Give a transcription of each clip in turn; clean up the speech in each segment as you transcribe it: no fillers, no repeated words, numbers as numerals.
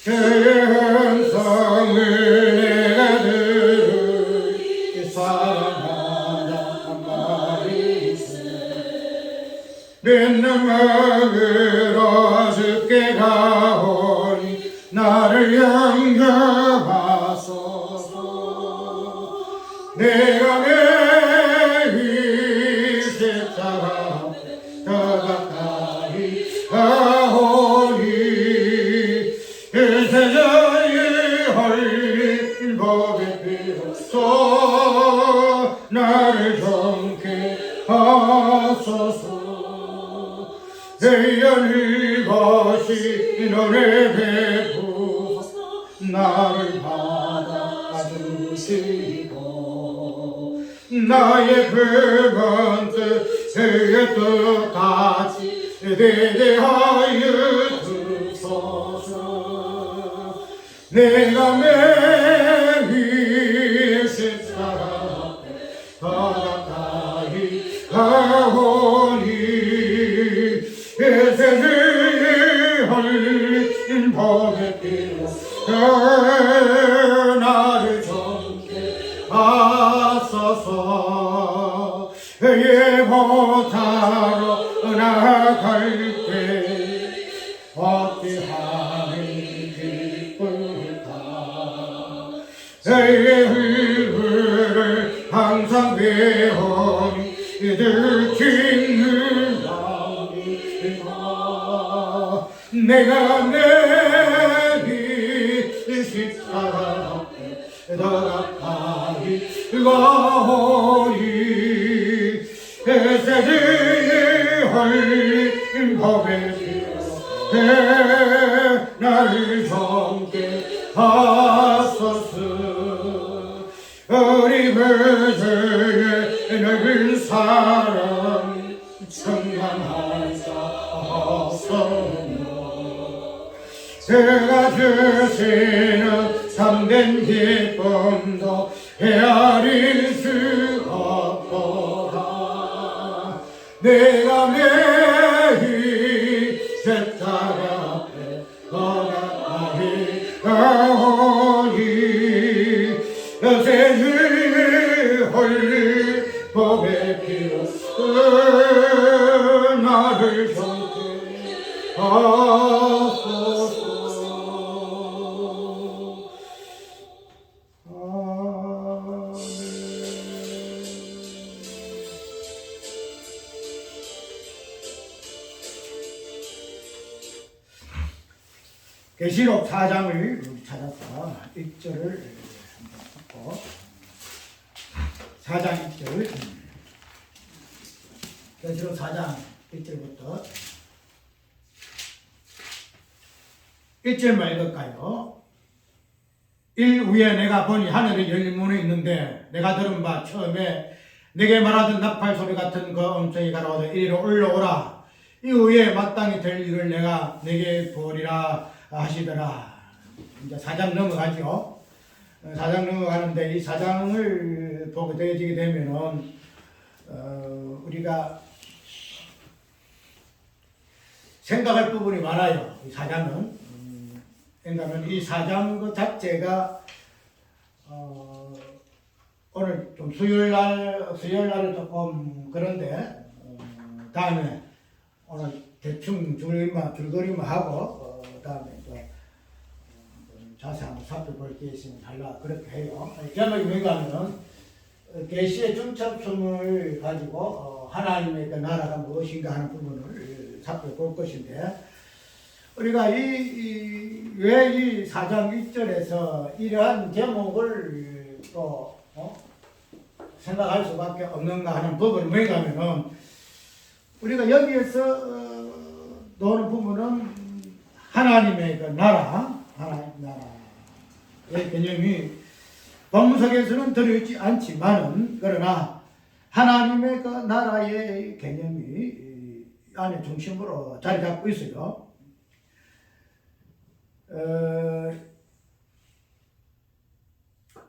그의 음성을 내가 들으니 사랑하라 말이세. 믿는 마음으로 주께 가오니 나를 영접하소서. 내가 매일 십자가 더 가까이 가오니 그 세상에 헐린 법에 비로소 나를 정케 하소서. 대연을 거시 너의 베푸소 나를 받아주시고 나의 붉은 뜻의 뜻같이 대대하여 주소서. 내가 매일 십자가 앞에 더 가까이 가오니 세상에 헐린 법에 비로소 나를 정케 하소서. 예보타로 나갈 때 어찌하니 기쁠까. 내 흘을 항상 배우니 들키는 내가 내리 십자가 앞에 더 가까이 가오니 세상에 헐린 법에 비로소 나를 정케 하소서. 어림을 저의 넓은 사랑 청량할 자 없소서. 제가 주시는 참된 기쁨도 헤아릴 수 없도다. 내가 매일 십자가 앞에 더 가까이 가오니 세상에 헐린 법에 비로소 나를 정케 하소서. 계시록 4장을 찾아서 1절을 한번 듣고 4장 1절 계시록 4장 1절부터 1절만 읽을까요? 1 후에 내가 보니 하늘에 열린 문이 있는데 내가 들은 바 처음에 내게 말하던 나팔 소리 같은 그 음성이 가로되 이리로 올라오라. 이후에 마땅히 될 일을 내가 내게 부으리라 하시더라. 이제 4장 넘어가죠. 4장 넘어가는데 이 4장을 보게 되어지게 되면은 우리가 생각할 부분이 많아요. 이 4장은 왜냐하면 이 4장 그 자체가 오늘 좀 수요일날 조금 그런데 다음에 오늘 대충 줄거리만 하고 다음에 또 자세히 한번 살펴볼 게 있으면 달라 그렇게 해요. 제목이 뭔가 하면은 계시의 중첩성을 가지고 하나님의 그 나라가 무엇인가 하는 부분을 살펴볼 것인데 우리가 왜 이 4장 1절에서 이러한 제목을 또 생각할 수밖에 없는가 하는 부분은 뭔가 하면은 우리가 여기에서 노는 부분은 하나님의 그 나라, 하나님 나라의 개념이 본문석에서는 들어있지 않지만은 그러나 하나님의 그 나라의 개념이 이 안에 중심으로 자리 잡고 있어요.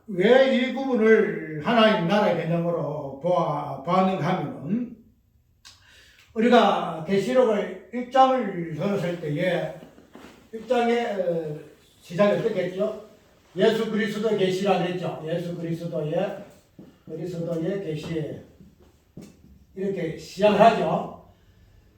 왜 이 부분을 하나님 나라의 개념으로 보았는가 하면은 우리가 계시록을 1장을 들었을 때에 1장에 시작이 어떻게 했죠? 예수 그리스도 계시라 그랬죠. 예수 그리스도의 계시 이렇게 시작을 하죠.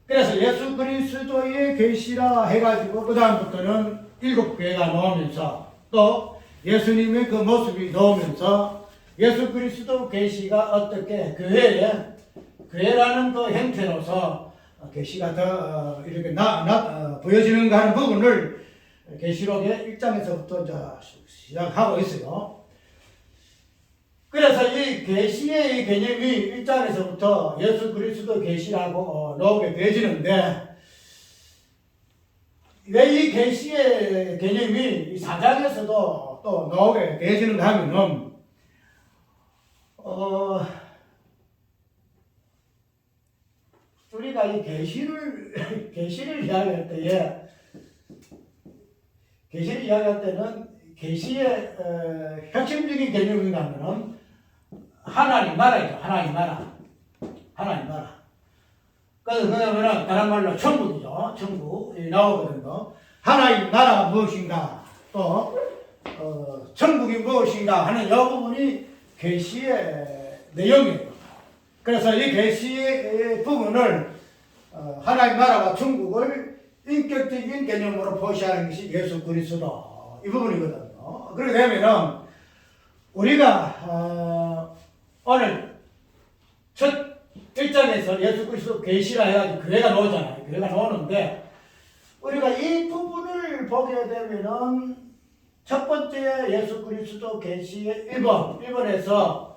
그래서 예수 그리스도의 계시라 해가지고 그 다음부터는 7교회가 나오면서 또 예수님의 그 모습이 나오면서 예수 그리스도 계시가 어떻게 교회라는 그 형태로서 계시가 더 이렇게 보여지는가 하는 부분을 계시록의 1장에서부터 시작하고 있어요. 그래서 이 계시의 개념이 1장에서부터 예수 그리스도 계시라고 나오게 되어지는데 왜 이 계시의 개념이 4장에서도 또 나오게 되어지는가 하면은 우리가 이 계시를 이야기할 때는 계시의 핵심적인 개념이 뭐냐면은 하나님 나라이죠. 하나님 나라. 그래서 그러면은 다른 말로 천국이죠. 천국이 나오거든요. 하나님 나라가 무엇인가, 또 천국이 무엇인가 하는 이 부분이 계시의 내용이에요. 그래서 이 계시의 부분을 하나님 나라와 천국을 인격적인 개념으로 표시하는 것이 예수 그리스도 이 부분이거든요. 그렇게 되면은 우리가 오늘 첫 1장에서 예수 그리스도 계시라 해가지고 교회가 나오잖아요. 교회가 나오는데 우리가 이 부분을 보게 되면은 첫 번째 예수 그리스도 계시의 1번에서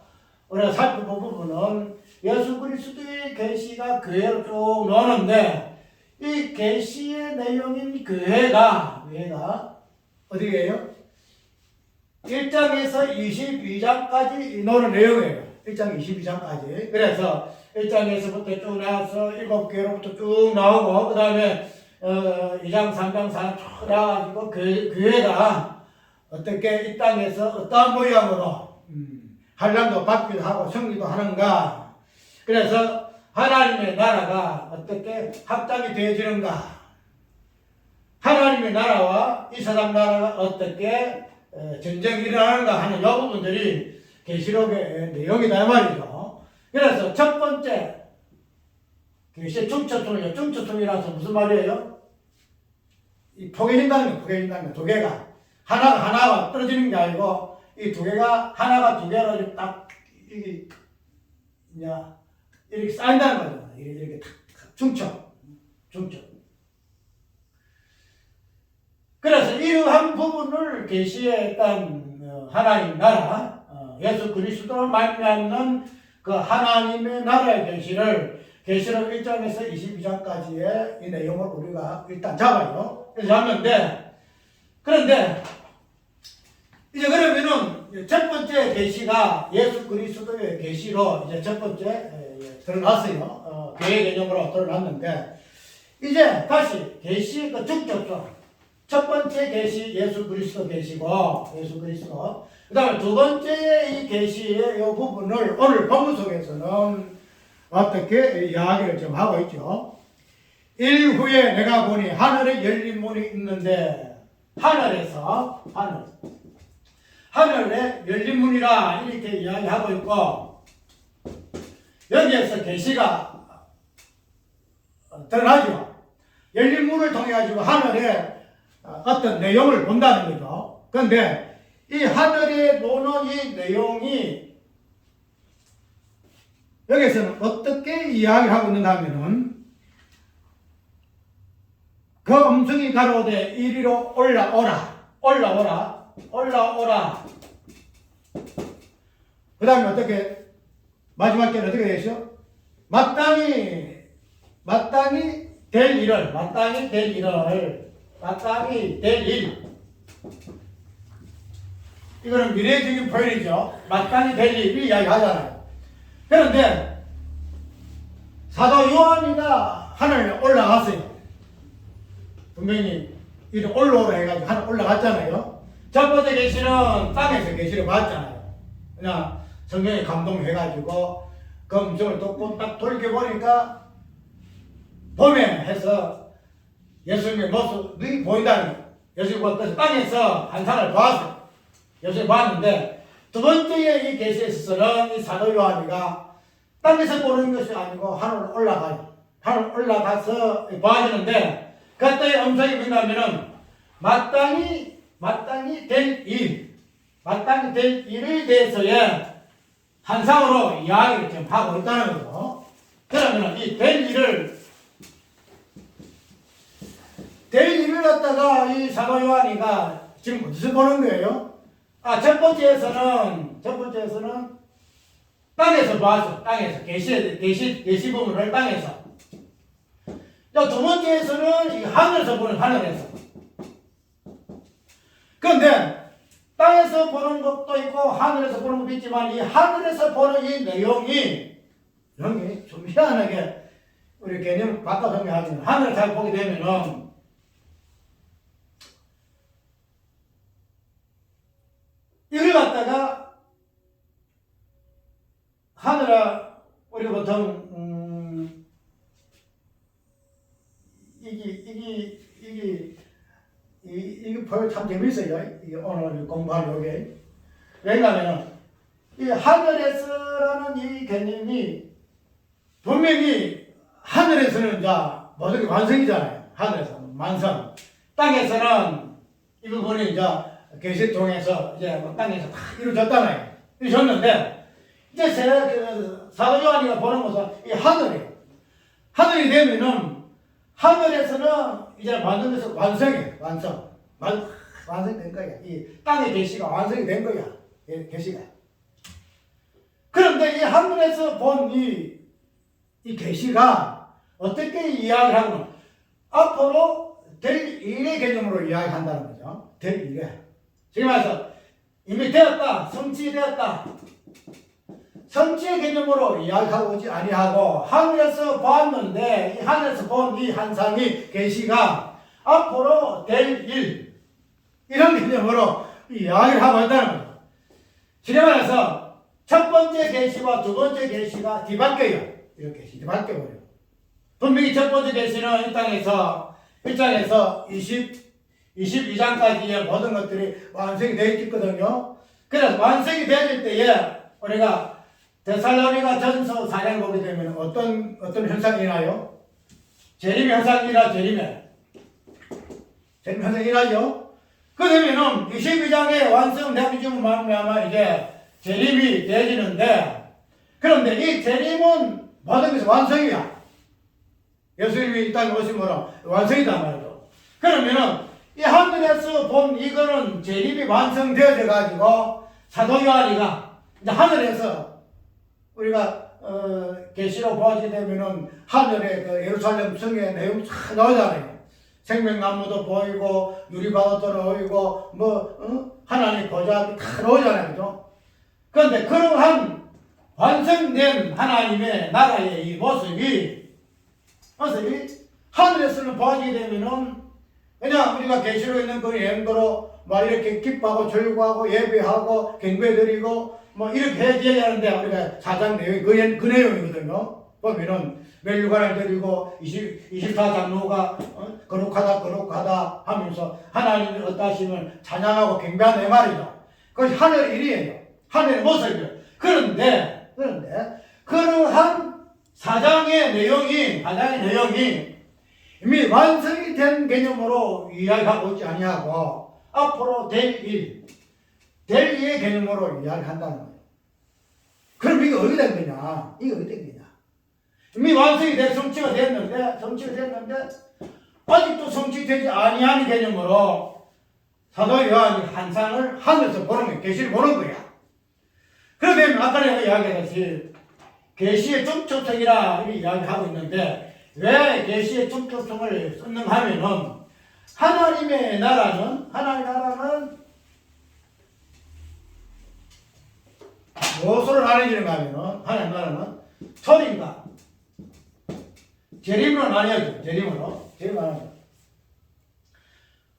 우리가 살펴본 부분은 예수 그리스도의 계시가 교회로 쭉 나오는데 이 계시의 내용인 교회가 어디예요? 1장에서 22장까지 나오는 내용이에요. 1장 22장까지. 그래서 1장에서부터 쭉 나와서 7교회로부터 쭉 나오고 그 다음에 2장, 3장, 4장 쭉 나와가지고 교회가 어떻게 이 땅에서 어떠한 모양으로 환란도 받기도 하고 승리도 하는가. 그래서 하나님의 나라가 어떻게 확장이 되어지는가. 하나님의 나라와 이 세상 나라가 어떻게 전쟁이 일어나는가 하는 이 부분들이 계시록의 내용이다 말이죠. 그래서 첫 번째 계시의 중초통이에요. 중초통이라서 무슨 말이에요? 이 포개진다는 거, 두 개가 하나가 떨어지는 게 아니고 이 두 개가 하나가 두 개로 딱 이렇게 쌓인다는 거죠. 이렇게 중첩. 그래서 이러한 부분을 계시의 하나님 나라, 예수 그리스도를 말미암는 그 하나님의 나라의 계시를 계시록 1장에서 22장까지의 이 내용을 우리가 일단 잡아요. 그래서 잡는데, 그런데 이제 그러면은 첫 번째 계시가 예수 그리스도의 계시로 이제 첫 번째 드러났어요. 교회 개념으로 드러났는데 이제 다시 계시의 그 중첩성. 첫 번째 계시 예수 그리스도 계시고 그 다음에 두 번째 이 계시의 이 부분을 오늘 본문 속에서는 어떻게 이야기를 좀 하고 있죠. 일 후에 내가 보니 하늘에 열린 문이 있는데 하늘에 열린 문이라 이렇게 이야기하고 있고 여기에서 계시가 드러나죠. 열린 문을 통해 가지고 하늘에 어떤 내용을 본다는 거죠. 그런데 이 하늘에 보는 이 내용이 여기서는 어떻게 이야기를 하고 있는가 하면은 그 음성이 가로되 이리로 올라오라. 그 다음에 어떻게 마지막 때는 어떻게 되죠? 마땅히 될 일을 이거는 미래적인 표현이죠. 마땅히 될 일을 이야기하잖아요. 그런데 사도 요한이가 하늘에 올라갔어요. 분명히 이렇게 올라오라 해가지고 하늘 올라갔잖아요. 첫 번째 계시는 땅에서 계시를 봤잖아요. 그냥 성경에 감동해가지고 그 음성을 듣고 딱 돌이켜보니까 봄에 해서 예수님의 모습이 보인다는 거예요. 예수가 그래서 땅에서 환상을 보았어요. 예수를 보았는데 두 번째의 이 계시에 있어서는 이 사도 요한이가 땅에서 보는 것이 아니고 하늘로 올라가요. 하늘 올라가서 보아지는데 그때의 음성이 뭐냐면은 마땅히 될 일에 대해서의 환상으로 이야기를 지금 하고 있다는 거죠. 그러면 이 될 일을 갖다가 이 사도 요한이가 지금 어디서 보는 거예요? 첫 번째에서는 땅에서 보았어. 땅에서 계시 부분을 땅에서. 두 번째에서는 이 하늘에서 보는 하늘에서. 그런데 땅에서 보는 것도 있고 하늘에서 보는 것도 있지만 이 하늘에서 보는 이 내용이 좀 희한하게 우리 개념을 바꿔 설명하면 하늘을 잘 보게 되면은 이걸 갖다가 하늘에 우리가 보통 이게 별로 참 재밌어요. 이게 오늘 공부하는 요게. 왜냐하면 이 하늘에서라는 이 개념이 분명히 하늘에서는 이제 모든 게 완성이잖아요. 하늘에서는 완성. 땅에서는 이 부분이 이제 계시를 통해서 이제 땅에서 다 이루어졌잖아요. 이루어졌는데 이제 제가 사도 요한이가 보는 것은 이 하늘이에요. 하늘이 되면은 하늘에서는 이제 만든 것은 완성이에요. 완성된 거야. 이 땅의 계시가 완성이 된 거야. 계시가. 그런데 이 하늘에서 본 이 계시가 어떻게 이야기를 하면 앞으로 될 일의 개념으로 이야기한다는 거죠. 될 일에. 지금 말해서 이미 되었다. 성취되었다. 성취의 개념으로 이야기하고 오지 아니하고 하늘에서 보았는데 이 하늘에서 본 이 환상이 계시가 앞으로 될 일 이런 개념으로 이야기를 하고 있다는 거죠. 지금 말해서 첫 번째 계시와 두 번째 계시가 뒤바뀌어요. 이렇게 뒤바뀌어버려요. 분명히 첫 번째 계시는 이 땅에서 1장에서 22장까지의 모든 것들이 완성이 되어 있거든요. 그래서 완성이 되어질 때에 우리가 데살로니가 전서 4장 보게 되면 어떤 현상이 일어나요? 재림 현상이 일어나죠. 그러면은 22장의 완성됨이 좀 말미암아 이제 재림이 되어지는데 그런데 이 재림은 모든 것이 완성이야. 예수님이 이 땅에 오심으로 완성이다 말이죠. 그러면은 이 하늘에서 본 이거는 재림이 완성되어져 가지고 사도 요한이가 이제 하늘에서 우리가 계시로 보아지게 되면은 하늘에 그 예루살렘 성의 내용이 쫙 나오잖아요. 생명나무도 보이고 유리바다도 보이고 하나님 보좌가 다 나오잖아요. 그죠? 그런데 그러한 완성된 하나님의 나라의 이 모습이 하늘에서는 보아지게 되면은 그냥 우리가 계시로 있는 그 행도로 막 이렇게 기뻐하고 절구하고 예배하고 경배드리고 이렇게 해야 하는데 우리가 4장 내용이 그 내용이거든요. 보면은 멜류관을 드리고 24장로가 거룩하다 하면서 하나님을 어떠하심을 찬양하고 경배하는 말이죠. 그것이 하늘의 일이에요. 하늘의 모습이에요. 그런데 그러한 4장의 내용이 이미 완성이 된 개념으로 이야기하고 있지 아니하고 앞으로 될 일의 개념으로 이야기한다는 거예요. 그럼 이게 어디 된 거냐? 이미 완성이 돼 성취가 됐는데 아직도 성취되지 아니하는 개념으로 사도 요한이 환상을 하늘에서 보는 거예요. 계시를 보는 거야. 그러면 아까 내가 이야기했듯이 계시의 중초성이라 이야기하고 있는데 왜 계시의 중초성을 썼는가 하면은 하나님의 나라는 무엇으로 나뉘어지는가 하면은 하나님 나라는 초림과 재림으로 나뉘어져. 재림으로 나뉘어져.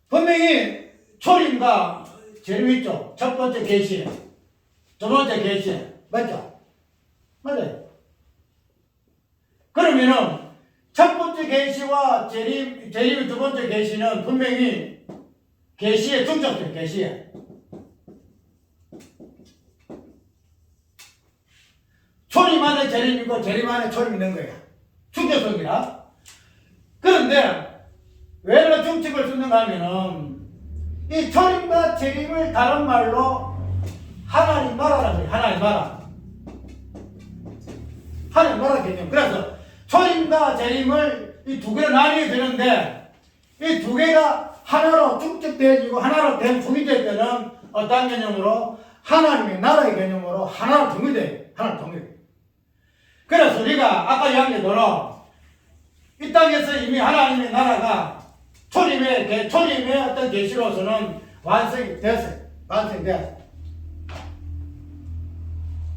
분명히 초림과 재림이 있죠. 첫 번째 계시, 두 번째 계시, 맞죠? 맞아요. 그러면은 첫 번째 계시와 재림의 두 번째 계시는 분명히 계시에 중첩돼요. 계시에. 초림 안에 재림이고 재림 안에 초림이 있는 거야. 중첩성이라. 그런데 왜 이런 중첩을 쓰는가 하면은 이 초림과 재림을 다른 말로 하나님 나라라고 해요. 하나님 나라. 하나님 나라 개념. 그래서 초림과 재림을 이 두 개로 나뉘게 되는데 이 두 개가 하나로 중첩되어지고 하나로 통일될 때는 어떤 개념으로? 하나님의 나라의 개념으로 하나로 통일돼요. 하나로 통일돼요. 그래서 우리가 아까 이야기대로 이 땅에서 이미 하나님의 나라가 초림의 어떤 계시로서는 완성이 됐어요. 완성이 됐어요.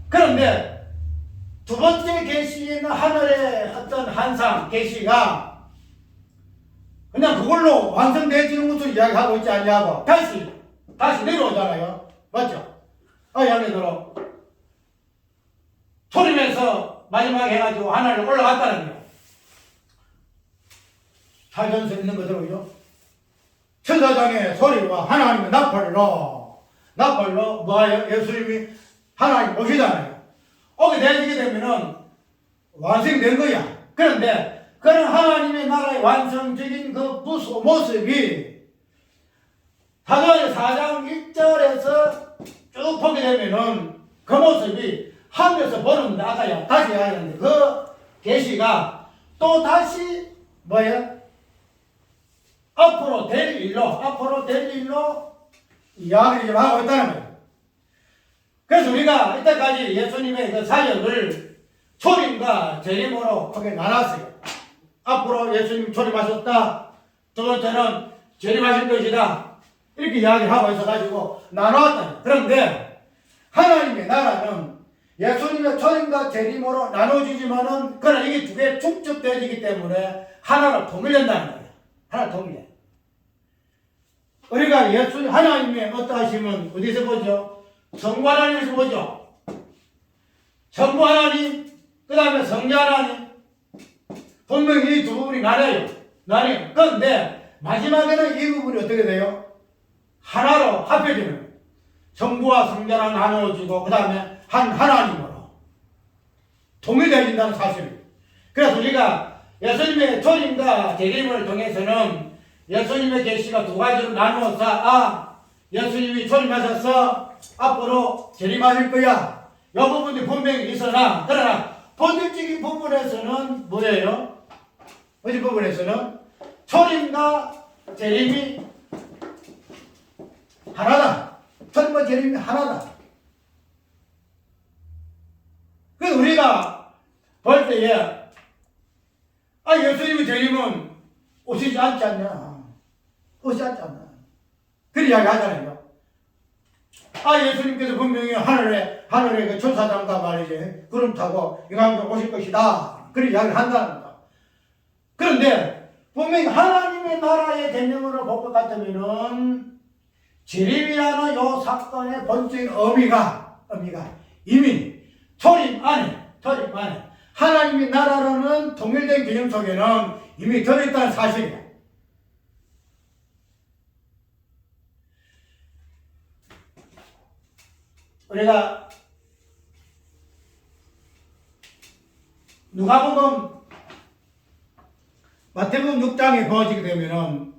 그런데 두 번째 계시는 하늘의 어떤 한상 계시가 그냥 그걸로 완성되어지는 것으로 이야기하고 있지 않냐고 다시 내려오잖아요. 맞죠? 이야기대로 초림에서 마지막에 해가지고 하늘로 올라갔다는 거예요. 사전서 있는 것으로요. 천사장의 소리와 하나님의 나팔로 뭐예요? 예수님이 하나님 오시잖아요. 오게 되게 되면은 완성된 거야. 그런데 그런 하나님의 나라의 완성적인 그 모습이 사도행전 4장 1절에서 쭉 보게 되면은 그 모습이 하늘에서 보는데 아까 다시 이야기했는데 그 계시가 또 다시 뭐예요? 앞으로 될 일로 이야기를 좀 하고 있다는 거예요. 그래서 우리가 이때까지 예수님의 그 사역을 초림과 재림으로 크게 나눴어요. 앞으로 예수님 초림하셨다. 두 번째는 재림하실 것이다. 이렇게 이야기를 하고 있어가지고 나누었다. 그런데 하나님의 나라는 예수님의 초림과 재림으로 나눠지지만은 그러나 이게 두 개 중첩되어지기 때문에 하나로 통일된다는 거예요. 하나 통일해. 우리가 하나님의 어떠하심은 어디서 보죠? 성부 하나님에서 보죠. 성부 하나님, 그 다음에 성자 하나님. 분명히 이 두 부분이 나뉘어요. 그런데 마지막에는 이 부분이 어떻게 돼요? 하나로 합해지는 거예요. 성부와 성자랑 나누어지고 그 다음에 하나님으로 통일되어진다는 사실이에요. 그래서 우리가 예수님의 초림과 재림을 통해서는 예수님의 계시가 두 가지로 나누어서 예수님이 초림하셔서 앞으로 재림하실 거야. 이 부분이 분명히 있으나 그러나 본질적인 부분에서는 뭐예요? 본질 부분에서는 초림과 재림이 하나다. 초림과 재림이 하나다. 그래서 우리가 볼 때에 예수님의 재림은 오시지 않지 않냐? 오시지 않지 않나? 그렇게 이야기 하잖아요. 예수님께서 분명히 하늘에 그 천사장과 말이지, 구름 타고 영광으로 오실 것이다. 그렇게 이야기를 한다는 거다. 그런데 분명히 하나님의 나라의 개념으로 볼 것 같으면은 재림이라는 요 사건의 본적인 의미가 이미 초림 안에 하나님의 나라라는 통일된 개념 속에는 이미 들어있다는 사실이에요. 우리가 누가복음 마태복음 6장에 보여지게 되면은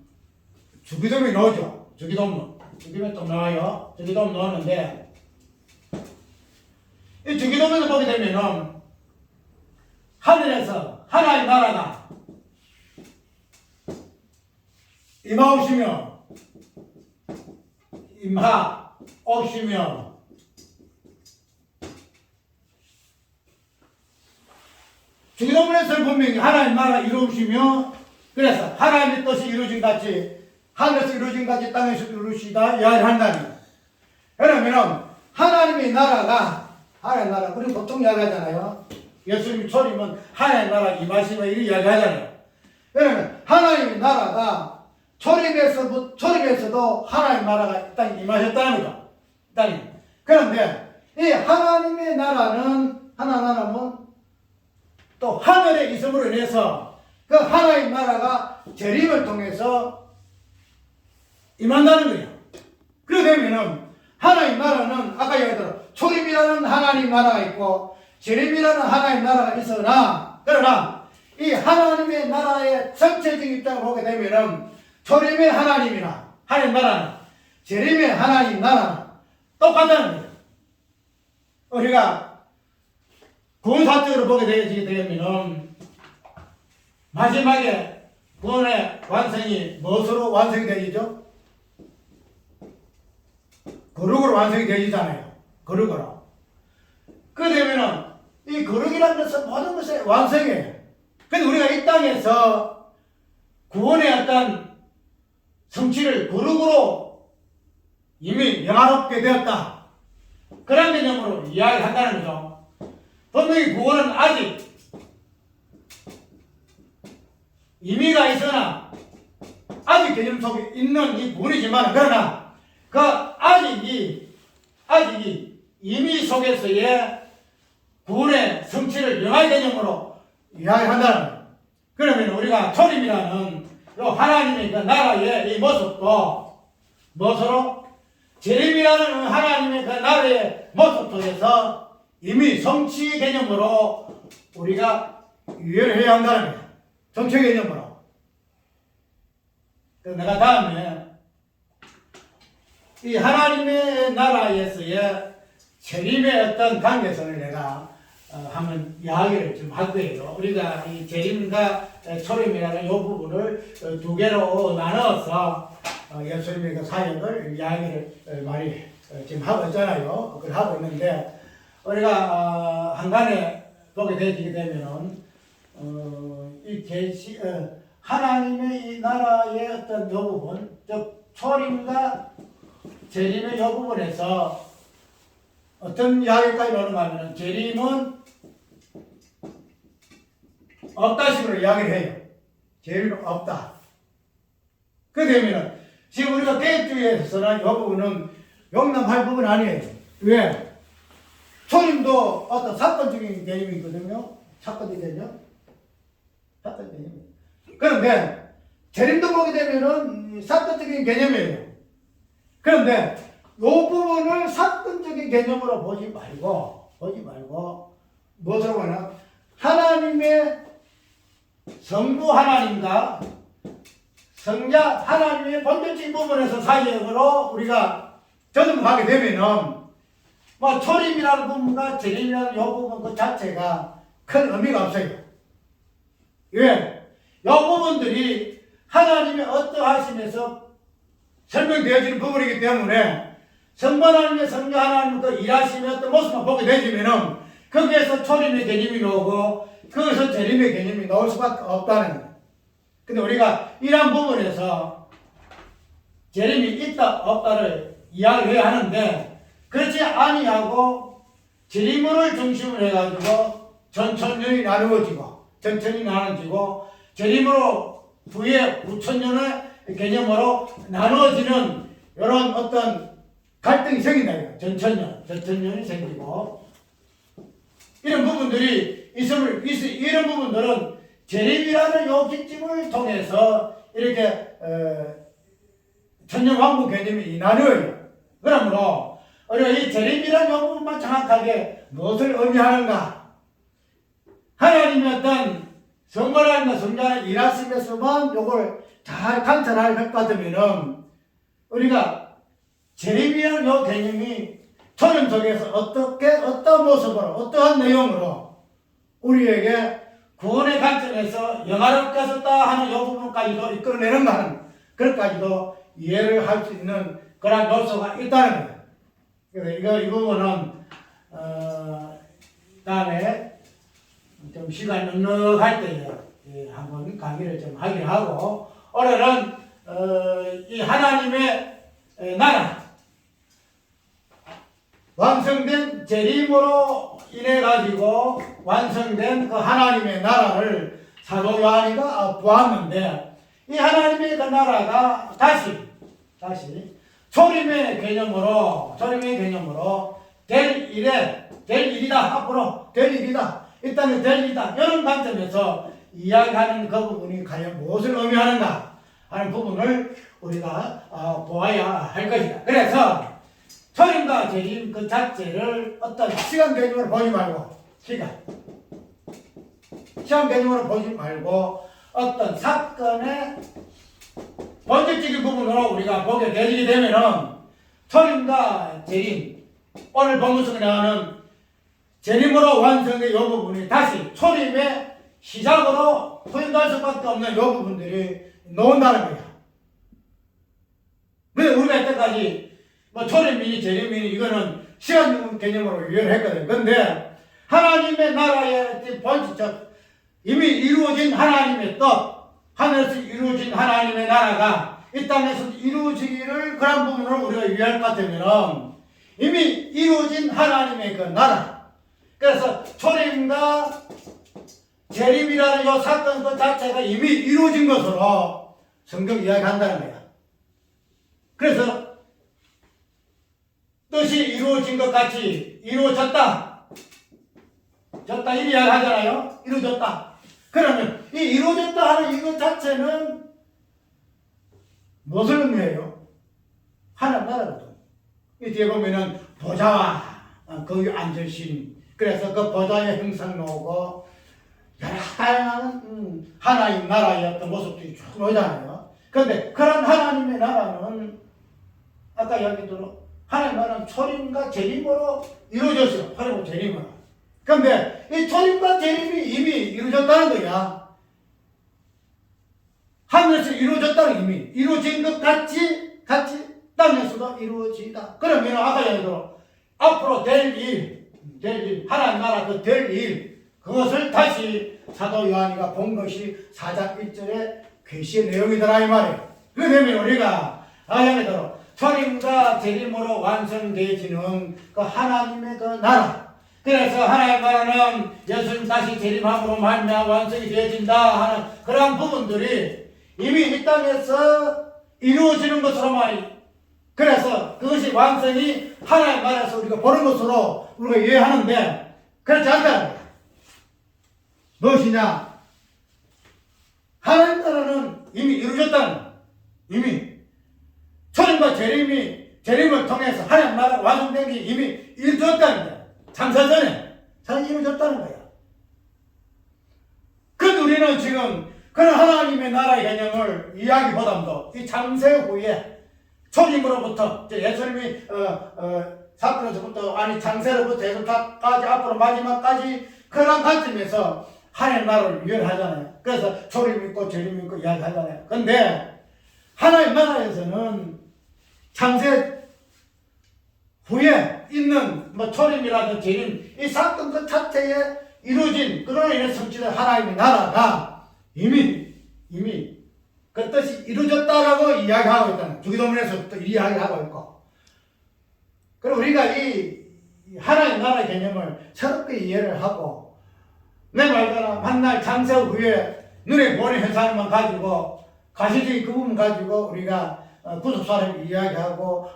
주기도문이 나오죠. 주기도문 또 나와요. 주기도문 나오는데 이 주기도문을 보게 되면은 하늘에서 하나의 나라가 임하옵시며 주기도문에서 분명히 하나님 나라 이루시며 그래서 하나님의 뜻이 이루어진 같이 하늘에서 이루어진 같이 땅에서도 이루시다 이야기를 한다는 거예요. 왜냐하면 하나님의 나라가 우리 보통 이야기하잖아요. 예수님 초림은 하나님 나라 임하시며 이렇게 이야기하잖아요. 왜냐하면 하나님의 나라가 초림에서도 하나님 나라가 이 땅에 임하셨다는 거죠. 그런데 이 하나님의 나라는 또 하늘에 있음으로 인해서 그 하나님 나라가 재림을 통해서 임한다는 거야. 그렇게 되면은 하나님 나라는 아까 얘기했던 초림이라는 하나님 나라가 있고 재림이라는 하나님 나라가 있으나 그러나 이 하나님의 나라의 전체적인 입장을 보게 되면은 초림의 하나님이나 하나님 나라는 재림의 하나님 나라는 똑같다는 거예요. 우리가 구원사적으로 보게 되면은 마지막에 구원의 완성이 무엇으로 완성이 되죠? 거룩으로 완성이 되잖아요. 거룩으로. 그 되면은 이 거룩이라는 것은 모든 것의 완성이에요. 근데 우리가 이 땅에서 구원의 어떤 성취를 거룩으로 이미 영화롭게 되었다. 그런 개념으로 이야기한다는 거죠. 분명히 구원은 아직 의미가 있으나 아직 개념 속에 있는 이 구원이지만 그러나 그 아직이 의미 속에서의 구원의 성취를 영화의 개념으로 이야기한다는 거예요. 그러면 우리가 초림이라는 하나님의 그 나라의 이 모습도 무엇으로? 재림이라는 하나님의 그 나라의 모습 속에서 이미 성취 개념으로 우리가 이해를 해야 한다는 거예요. 성취 개념으로. 내가 다음에 이 하나님의 나라에서의 재림의 어떤 관계성을 내가 한번 이야기를 좀 할 거예요. 우리가 이 재림과 초림이라는 이 부분을 두 개로 나눠서 예수님의 그 사역을 이야기를 많이 지금 하고 있잖아요. 그걸 하고 있는데 우리가 한간에 보게 되게 되면은 이 하나님의 이 나라의 어떤 이 부분, 즉 초림과 재림의 이 부분에서 어떤 이야기까지 나오는가 하면 재림은 없다 식으로 이야기를 해요. 재림은 없다. 그 되면은 지금 우리가 개혁주의에서는 이 부분은 용납할 부분 아니에요. 왜? 초림도 어떤 사건적인 개념이 있거든요. 사건적인 개념. 사건적인 개념. 그런데 재림도 보게 되면은 사건적인 개념이에요. 그런데 이 부분을 사건적인 개념으로 보지 말고 무엇으로 하나? 하나님의 성부 하나님과 성자 하나님의 본질적인 부분에서 사역으로 우리가 접근하게 되면은 뭐 초림이라는 부분과 재림이라는 이 부분 그 자체가 큰 의미가 없어요. 왜? 이 부분들이 하나님의 어떠하심에서 설명되어지는 부분이기 때문에 성부 하나님의 성자 하나님의 그 일하심의 어떤 모습만 보게 되지면은 거기에서 초림의 개념이 나오고 거기서 재림의 개념이 나올 수밖에 없다는 거예요. 근데 우리가 이러한 부분에서 재림이 있다 없다를 이야기해야 하는데 그렇지 아니하고 재림을 중심으로 해가지고 전천년이 나누어지고 전천이 나눠지고 재림으로 후에 후천년의 개념으로 나누어지는 이런 어떤 갈등이 생긴다. 전천년이 생기고 이런 부분들이 이런 부분들은 재림이라는 요 기점을 통해서 이렇게 천년왕국 개념이 나뉘어요. 그러므로 우리가 이 재림이라는 요 부분만 정확하게 무엇을 의미하는가? 하나님의 어떤 성부라는 성자의 일하심에서만 요걸 잘 관찰할 것 같으면은 우리가 재림이라는 요 개념이 초림 속에서 어떤 모습으로 어떠한 내용으로 우리에게 구원의 관점에서 영화롭게 하셨다 하는 이 부분까지도 이끌어내는가 하는 그것까지도 이해를 할 수 있는 그런 요소가 있다는 거예요. 그래서 이 부분은 다음에 좀 시간 넉넉할 때에 한번 강의를 좀 하기로 하고 오늘은 이 하나님의 나라 완성된 재림으로 인해 가지고 완성된 그 하나님의 나라를 사도 요한이가 보았는데 이 하나님의 그 나라가 다시 초림의 개념으로 될 일이다 앞으로 될 일이다 이 땅에 될 일이다 이런 관점에서 이야기하는 그 부분이 과연 무엇을 의미하는가 하는 부분을 우리가 보아야 할 것이다. 그래서 초림과 재림 그 자체를 어떤 시간 개념으로 보지 말고 시간 개념으로 보지 말고 어떤 사건의 본질적인 부분으로 우리가 보게 되게 되면은 초림과 재림, 오늘 본문속에 나오는 재림으로 완성된 이 부분이 다시 초림의 시작으로 표현될 수밖에 없는 이 부분들이 나온다는 거야. 근데 우리가 이때까지 초림이니 재림이니 이거는 시간 개념으로 이해를 했거든. 근데 하나님의 나라의 본질적 이미 이루어진 하나님의 뜻, 하늘에서 이루어진 하나님의 나라가 이 땅에서 이루어지기를 그런 부분으로 우리가 이해할 것 같으면 이미 이루어진 하나님의 그 나라. 그래서 초림과 재림이라는 이 사건 그 자체가 이미 이루어진 것으로 성경 이야기한다는 거야. 그래서 뜻이 이루어진 것 같이 이루어졌다. 이리 이야기하잖아요. 이루어졌다. 그러면 이 이루어졌다 하는 이것 자체는 무엇을 의미해요? 하나님 나라거든. 이 뒤에 보면은 보좌와 거기 앉으신, 그래서 그 보좌의 형상 나오고 여러 다양한 하나님 나라의 어떤 모습들이 쭉 나오잖아요. 그런데 그런 하나님의 나라는 아까 이야기대로 하나님 나라는 초림과 재림으로 이루어졌어요. 초림과 재림으로. 그런데 이 초림과 재림이 이미 이루어졌다는 거야. 하늘에서 이루어졌다는 이미 이루어진 것 같이 땅에서도 이루어지다. 그러면 아까 이야기대로 앞으로 될 일, 하나님 나라 그 될 일, 그것을 다시 사도 요한이가 본 것이 4장 1절의 계시의 내용이더라 이 말이에요. 그러면 우리가 이야기대로 초림과 재림으로 완성되어지는 그 하나님의 그 나라. 그래서 하나님의 나라는 예수님 다시 재림함으로 말미암아 완성이 되어진다 하는 그러한 부분들이 이미 이 땅에서 이루어지는 것으로 말이에요. 그래서 그것이 완성이 하나님 나라에서 우리가 보는 것으로 우리가 이해하는데 그렇지 않다는 거야. 무엇이냐? 하나님 나라는 이미 이루어졌다는 거야. 이미 초림과 재림을 통해서 하나님 나라가 완성된 게 이미 이루어졌다는 거야. 창세 전에 이루어졌다는 거야. 그런데 우리는 지금 그런 하나님의 나라의 개념을 이야기보다도 이 창세 후에 초림으로부터 예수님이 사건에서부터 아니 창세로부터 예수까지 앞으로 마지막까지 그런 관점에서 하나님 나라를 이해하잖아요. 그래서 초림 있고 재림 있고 이야기하잖아요. 근데 하나님 나라에서는 창세 후에 있는 초림이라든 재림 이 사건 그 자체에 이루어진 그로 인해 성취된 하나님의 나라가 이미 그 뜻이 이루어졌다라고 이야기하고 있다는 주기도문에서부터 이야기하고 있고, 그리고 우리가 이 하나님 나라의 개념을 새롭게 이해를 하고 내 말대로 만날 창세 후에 눈에 보이는 현상만 가지고 가시적인 그 부분 가지고 우리가 구속사를 이야기하고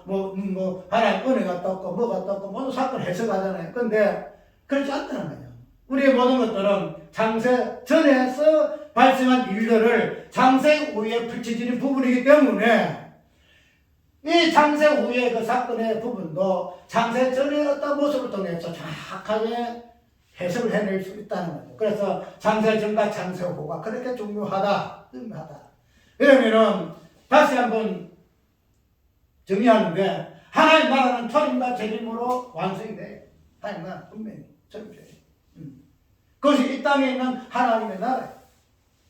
하나님 은혜가 떴고 뭐가 떴고 모든 사건을 해석하잖아요. 근데 그렇지 않다는 거예요. 우리의 모든 것들은 창세 전에서 발생한 일들을 창세 후에 펼쳐지는 부분이기 때문에 이 창세 후의 그 사건의 부분도 창세 전의 어떤 모습을 통해서 정확하게 해석을 해낼 수 있다는 거죠. 그래서 창세 전과 창세 후가 그렇게 중요하다, 의미하다. 그러면은 다시 한번 정리하는데 하나님 나라는 초림과 재림으로 완성이 돼. 하나님 나라는 분명히 초림 재림. 그것이 이 땅에 있는 하나님의 나라예요.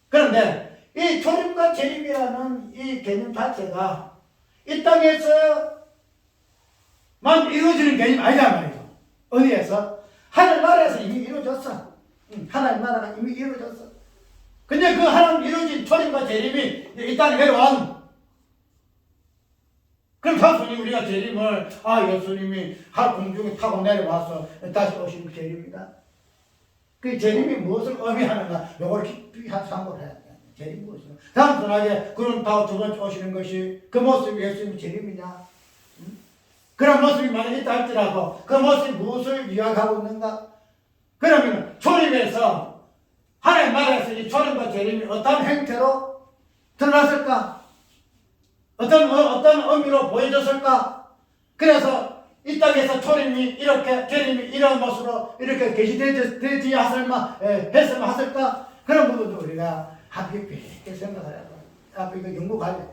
그런데 이 초림과 재림이라는 이 개념 자체가 이 땅에서만 이루어지는 개념이 아니란 말이죠. 어디에서? 하늘 나라에서 이미 이루어졌어. 하나님 나라가 이미 이루어졌어. 근데 그 하나님 이루어진 초림과 재림이 이 땅에 내려온. 그럼 단순히 우리가 재림을 예수님이 공중에 타고 내려와서 다시 오시는 재림이다. 그 재림이 무엇을 의미하는가? 요걸 깊이 상고를 해야 돼. 재림이 무엇이냐? 단순하게 구름 타고 두 번째 오시는 것이 그 모습이 예수님의 재림이냐? 그런 모습이 만약 있다 할지라도 그 모습이 무엇을 이야기하고 있는가? 그러면 초림에서 하나님 나라에서 이 초림과 재림이 어떤 행태로 드러났을까? 어떤 의미로 보여졌을까? 그래서 이 땅에서 초림이 이렇게 계림이 이런 모습으로 이렇게 계시되지 했으면 하실까? 그런 부분도 우리가 깊이 생각해야 돼. 앞에 이거 연구가야 돼.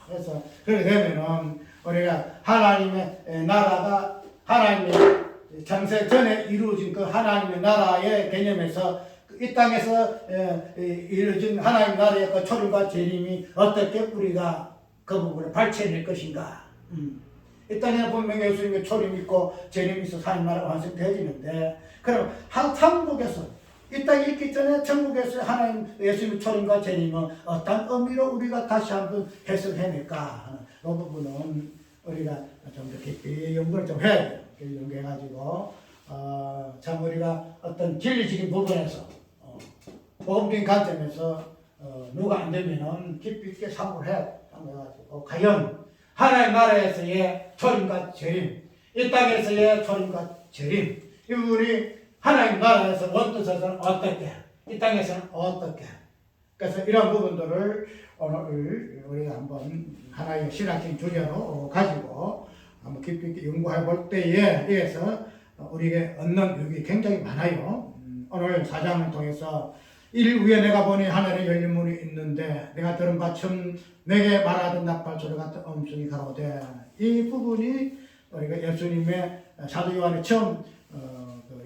그래서 그렇게 되면은 우리가 하나님의 나라가 하나님의 창세 전에 이루어진 그 하나님의 나라의 개념에서 이 땅에서 이루어진 하나님 나라의 그 초림과 재림이 어떻게 우리가 그 부분을 발췌해낼 것인가. 이 땅에 분명히 예수님의 초림이 있고 재림이 있어 하나님 나라가 완성되어지는데 그럼 천국에서 이 땅에 있기 전에 천국에서 하나님 예수님의 초림과 재림은 어떤 의미로 우리가 다시 한번 해석해낼까 하는 이 부분은 우리가 좀 더 깊이 연구를 좀 해야 돼요. 연구해가지고 참 우리가 어떤 진리적인 부분에서 복음적인 관점에서 누가 안 되면은 깊이 있게 상고를 해야 돼. 상고해가지고 과연 하나님 나라에서의 초림과 재림, 이 땅에서의 초림과 재림, 이 부분이 하나님 나라에서 원뜻에서는 어떻게, 이 땅에서는 어떻게. 그래서 이런 부분들을 오늘 우리가 한번 하나의 신학적인 주제로 가지고 한번 깊이 있게 연구해 볼 때에 의해서 우리에게 얻는 유익이 굉장히 많아요. 오늘 4장을 통해서 일 위에 내가 보니 하늘에 열린 문이 있는데 내가 들은 바처럼 내게 말하던 나팔 소리 같은 음성이 가로되 이 부분이 우리가 예수님의 사도 요한이 처음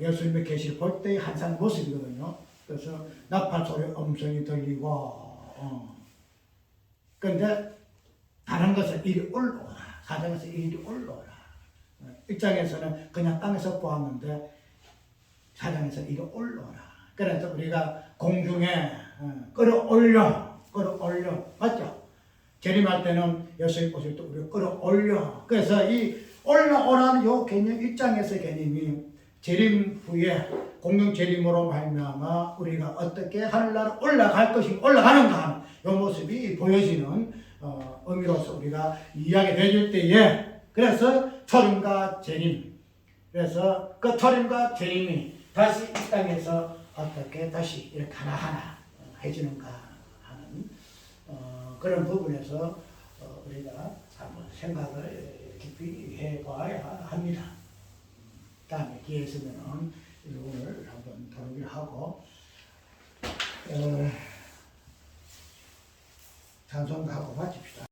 예수님의 계시를 볼 때의 한상 모습이거든요. 그래서 나팔 소리 음성이 들리고 그런데 다른 것은 이리 올라오라. 4장에서 이리 올라오라. 1장에서는 그냥 땅에서 보았는데 4장에서 이리 올라오라. 그래서 우리가 공중에 끌어올려 맞죠? 재림할 때는 예수의 옷을 또 우리가 끌어올려. 그래서 이 올라오라는 요 개념 1장에서 개념이 재림 후에 공중 재림으로 말미암아 우리가 어떻게 하늘나라 올라갈 것이 올라가는가 하는 요 모습이 보여지는 의미로서 우리가 이야기 해줄 때에 그래서 초림과 재림 그래서 그 초림과 재림이 다시 이 땅에서 어떻게 다시 이렇게 하나하나 해지는가 하는 그런 부분에서 우리가 한번 생각을 깊이 해봐야 합니다. 다음에 기회 있으면 이 부분을 한번 다루기로 하고 찬송가하고 마칩시다.